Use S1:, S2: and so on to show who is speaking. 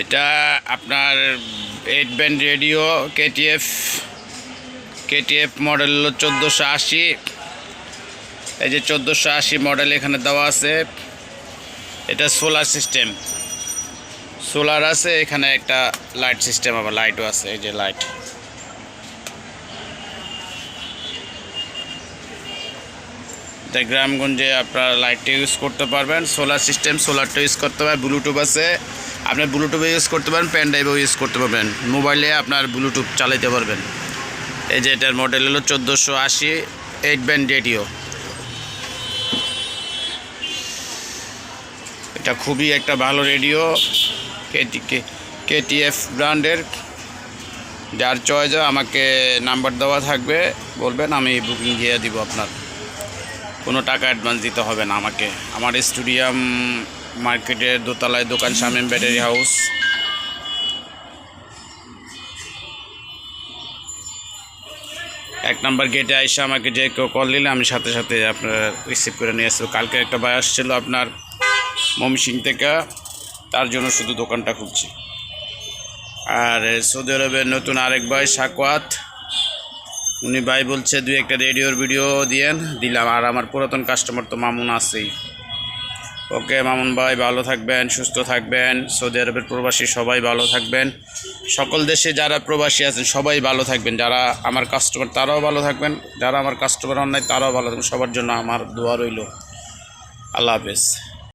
S1: এটা আপনার 8 band radio KTF model হলো 1480। এই যে 1480 মডেল এখানে দেওয়া আছে। এটা সোলার সিস্টেম, সোলার আছে, এখানে একটা লাইট সিস্টেম, আবার লাইটও আছে। এই যে লাইট, এটা গ্রামগঞ্জে আপনার লাইটটা ইউজ করতে পারবেন। সোলার সিস্টেম, সোলারটা ইউজ করতে পারবেন। ব্লুটুথ আছে, আপনি ব্লুটুথে ইউজ করতে পারেন, পেন ড্রাইভেও ইউজ করতে পারবেন, মোবাইলে আপনার ব্লুটুথ চালাতে পারবেন। এই যে এটার মডেল হলো 1480 8 ব্যান্ড রেডিও। এটা খুবই একটা ভালো রেডিও, কেটিএফ ব্র্যান্ডের। যার চয়েস আমাকে নাম্বার দেওয়া থাকবে, বলবেন, আমি বুকিং দিয়ে দিব। আপনার কোনো টাকা অ্যাডভান্স দিতে হবে না আমাকে। আমার স্টুডিয়াম মার্কেটের দোতলায় দোকান, শামীম ব্যাটারি হাউস। এক নাম্বার গেটে আইসা আমাকে যে কেউ কল দিলে আমি সাথে সাথে আপনার রিসিভ করে নিয়ে আসবো। কালকে একটা ভাই আসছিল আপনার ময়মনসিংহ থেকে, তার জন্য শুধু দোকানটা খুলছি। আর সৌদি আরবের নতুন আরেক ভাই সাকওয়াত, উনি ভাই বলছে 2-1টা রেডিওর ভিডিও দিলাম। আর আমার পুরাতন কাস্টমার তো মামুন আছেই। ওকে মামুন ভাই, ভালো থাকবেন, সুস্থ থাকবেন। সৌদি আরবের প্রবাসী সবাই ভালো থাকবেন। সকল দেশে যারা প্রবাসী আছেন সবাই ভালো থাকবেন। যারা আমার কাস্টমার তারাও ভালো থাকবেন, যারা আমার কাস্টমার অন্যায় তারাও ভালো থাকবেন। সবার জন্য আমার দোয়া রইল। আল্লাহ হাফেজ।